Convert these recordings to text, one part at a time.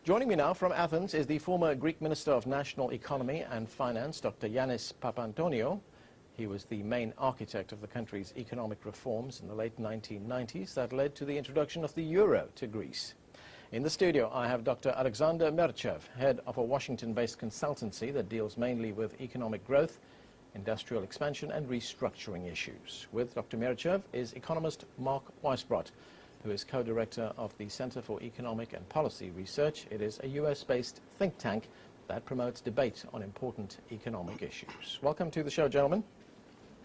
Joining me now from Athens is the former Greek Minister of National Economy and Finance, Dr. Yannis Papantoniou. He was the main architect of the country's economic reforms in the late 1990s that led to the introduction of the euro to Greece. In the studio, I have Dr. Alexander Mirtchev, head of a Washington-based consultancy that deals mainly with economic growth, industrial expansion and restructuring issues. With Dr. Mirtchev is economist Mark Weisbrot, who is co-director of the Center for Economic and Policy Research. It is a US-based think tank that promotes debate on important economic issues. Welcome to the show, gentlemen.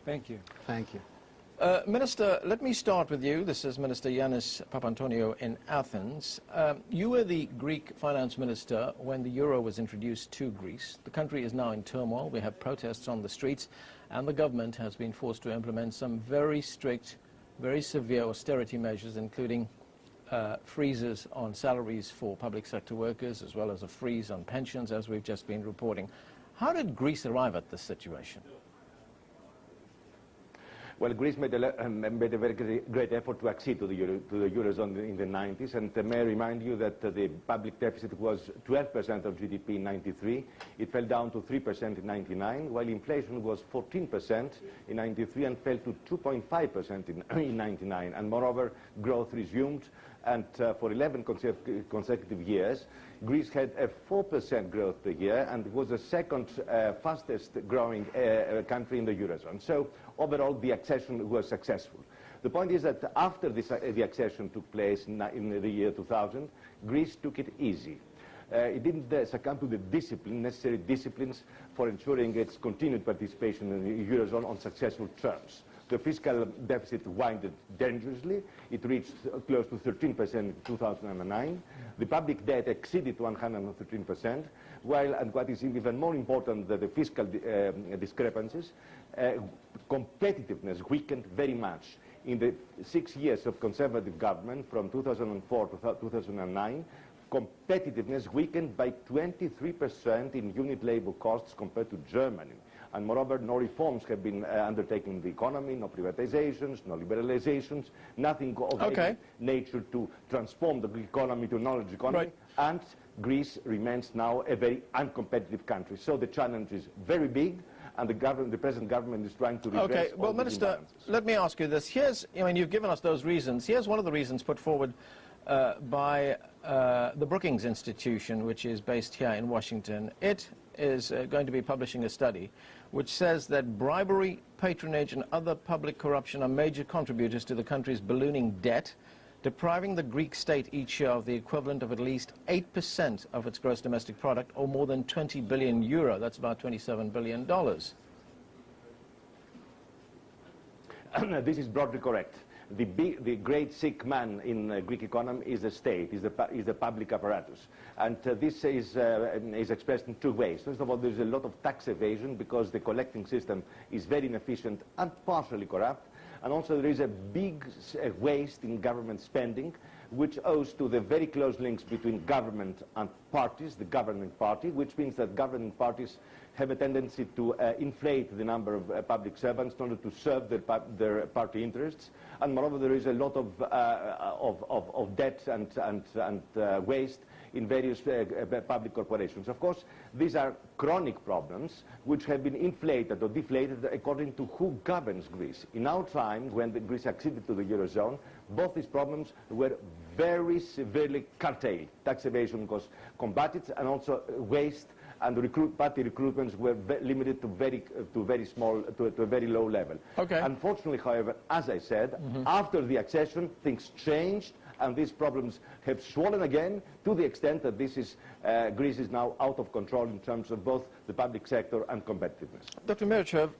Thank you. Thank you. Minister, let me start with you. This is Minister Yannis Papantoniou in Athens. You were the Greek finance minister when the euro was introduced to Greece. The country is now in turmoil. We have protests on the streets, and the government has been forced to implement some very strict, very severe austerity measures, including freezes on salaries for public sector workers, as well as a freeze on pensions, as we've just been reporting. How did Greece arrive at this situation? Well, Greece made a very great effort to accede to the Eurozone in the 90s, and may I remind you that the public deficit was 12% of GDP in 93. It fell down to 3% in 99, while inflation was 14% in 93 and fell to 2.5% in 99. And moreover, growth resumed, and for 11 consecutive years, Greece had a 4% growth per year, and was the second fastest growing country in the Eurozone. So overall, the accession was successful. The point is that after the accession took place in the year 2000, Greece took it easy. It didn't succumb to the necessary disciplines for ensuring its continued participation in the Eurozone on successful terms. The fiscal deficit winded dangerously. It reached close to 13% in 2009. The public debt exceeded 113%, while, and what is even more important than the fiscal discrepancies, competitiveness weakened very much. In the 6 years of conservative government, from 2004 to 2009, competitiveness weakened by 23% in unit labor costs compared to Germany. And moreover, no reforms have been undertaken in the economy, no privatizations, no liberalizations, nothing of any nature to transform the Greek economy to a knowledge economy. Right. And Greece remains now a very uncompetitive country. So the challenge is very big, and the present government is trying to redress all well, these Minister, imbalances. let me ask you this. You've given us those reasons. Here's one of the reasons put forward by the Brookings Institution, which is based here in Washington. It is going to be publishing a study which says that bribery, patronage and other public corruption are major contributors to the country's ballooning debt, depriving the Greek state each year of the equivalent of at least 8% of its gross domestic product, or more than 20 billion euro. That's about $27 billion. This is broadly correct. The great sick man in the Greek economy is the state, is the public apparatus. And this is expressed in two ways. First of all, there's a lot of tax evasion because the collecting system is very inefficient and partially corrupt. And also there is a big waste in government spending, which owes to the very close links between government and parties, the governing party, which means that governing parties have a tendency to inflate the number of public servants in order to serve their party interests. And moreover, there is a lot of debt and waste in various public corporations. Of course, these are chronic problems which have been inflated or deflated according to who governs Greece. In our time, when Greece acceded to the Eurozone, both these problems were very severely curtailed. Tax evasion was combated, and also waste and party recruitments were limited to a very low level. Okay. Unfortunately, however, as I said, after the accession, things changed, and these problems have swollen again to the extent that Greece is now out of control in terms of both the public sector and competitiveness. Dr. Mirtchev,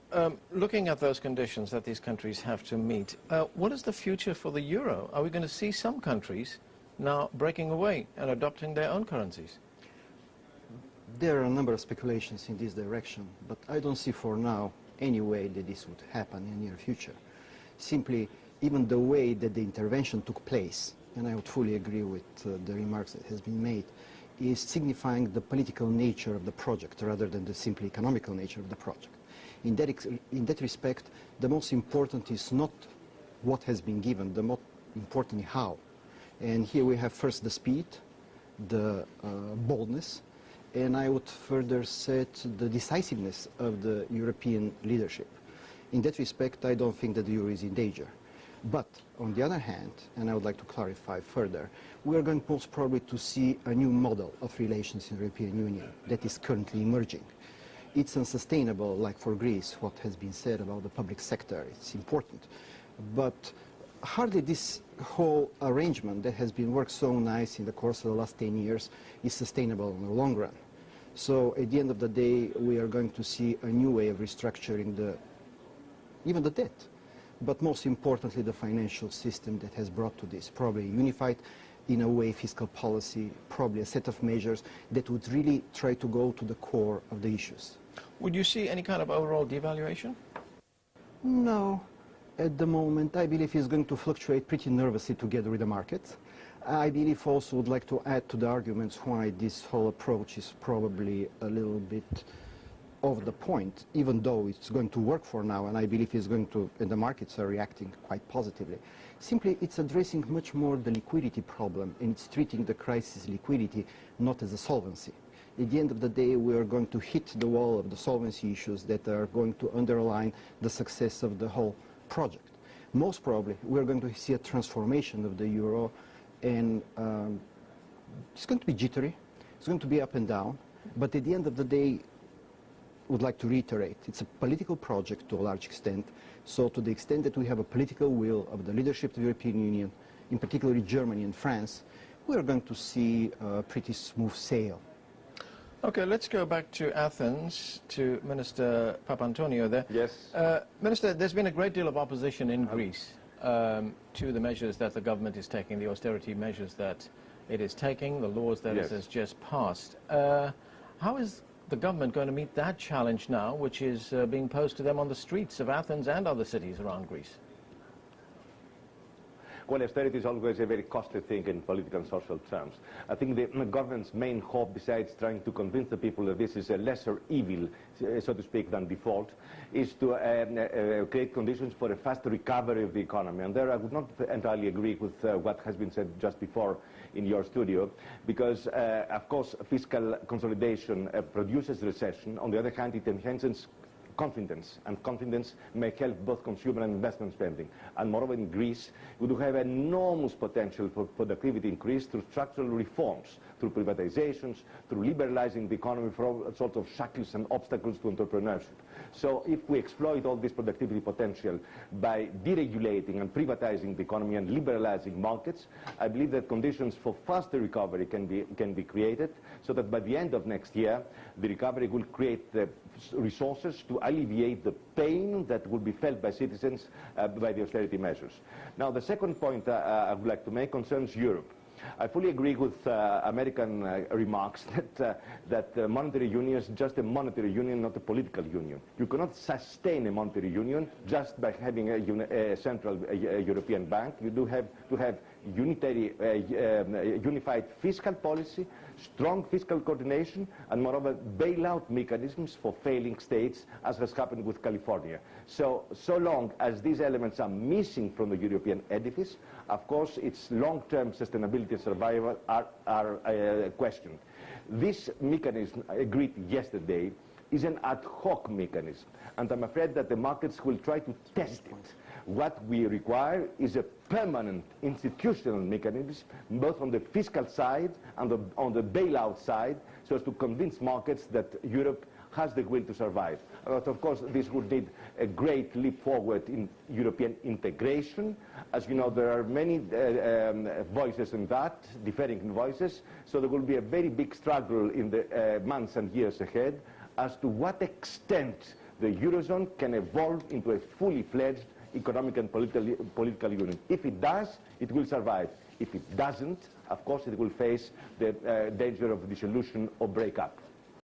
looking at those conditions that these countries have to meet, what is the future for the euro? Are we going to see some countries now breaking away and adopting their own currencies? There are a number of speculations in this direction, but I don't see for now any way that this would happen in the near future. Simply, even the way that the intervention took place, and I would fully agree with the remarks that has been made, is signifying the political nature of the project rather than the simply economical nature of the project. In that respect, the most important is not what has been given, the most important how. And here we have first the speed, the boldness, and I would further set the decisiveness of the European leadership. In that respect, I don't think that the euro is in danger. But on the other hand, and I would like to clarify further, we are going most probably to see a new model of relations in the European Union that is currently emerging. It's unsustainable, like for Greece, what has been said about the public sector. It's important. But hardly this whole arrangement that has been worked so nice in the course of the last 10 years is sustainable in the long run. So at the end of the day, we are going to see a new way of restructuring even the debt. But most importantly, the financial system that has brought to this, probably unified in a way fiscal policy, probably a set of measures that would really try to go to the core of the issues. Would you see any kind of overall devaluation? No. At the moment, I believe it's going to fluctuate pretty nervously together with the markets. I believe also would like to add to the arguments why this whole approach is probably a little bit off the point, even though it's going to work for now, and I believe it's going to, and the markets are reacting quite positively. Simply, it's addressing much more the liquidity problem, and it's treating the crisis liquidity not as a solvency. At the end of the day, we are going to hit the wall of the solvency issues that are going to underline the success of the whole project. Most probably, we're going to see a transformation of the euro, and it's going to be jittery, it's going to be up and down, but at the end of the day, would like to reiterate, it's a political project to a large extent, so to the extent that we have a political will of the leadership of the European Union, in particular Germany and France, we are going to see a pretty smooth sail. Okay, let's go back to Athens, to Minister Papantoniou there. Yes. Minister, there's been a great deal of opposition in Greece to the measures that the government is taking, the austerity measures that it is taking, the laws that it has just passed. How is the government going to meet that challenge now, which is being posed to them on the streets of Athens and other cities around Greece? Well, austerity is always a very costly thing in political and social terms. I think the government's main hope, besides trying to convince the people that this is a lesser evil, so to speak, than default, is to create conditions for a fast recovery of the economy. And there I would not entirely agree with what has been said just before in your studio, because, of course, fiscal consolidation produces recession. On the other hand, it enhances confidence, and confidence may help both consumer and investment spending. And moreover, in Greece, we do have enormous potential for productivity increase through structural reforms, through privatizations, through liberalizing the economy from all sorts of shackles and obstacles to entrepreneurship. So if we exploit all this productivity potential by deregulating and privatizing the economy and liberalizing markets, I believe that conditions for faster recovery can be created, so that by the end of next year, the recovery will create the resources to alleviate the pain that will be felt by citizens by the austerity measures. Now, the second point I would like to make concerns Europe. I fully agree with American remarks that monetary union is just a monetary union, not a political union. You cannot sustain a monetary union just by having a central European bank. You do have to have unified fiscal policy, strong fiscal coordination, and moreover bailout mechanisms for failing states, as has happened with California. So long as these elements are missing from the European edifice, of course its long-term sustainability and survival are questioned. This mechanism, agreed yesterday, is an ad hoc mechanism, and I'm afraid that the markets will try to test it. What we require is a permanent institutional mechanism, both on the fiscal side and on the bailout side, so as to convince markets that Europe has the will to survive. But of course, this would need a great leap forward in European integration. As you know, there are many voices in that, differing voices, so there will be a very big struggle in the months and years ahead as to what extent the Eurozone can evolve into a fully fledged economic and political union. If it does, it will survive. If it doesn't, of course, it will face the danger of dissolution or breakup.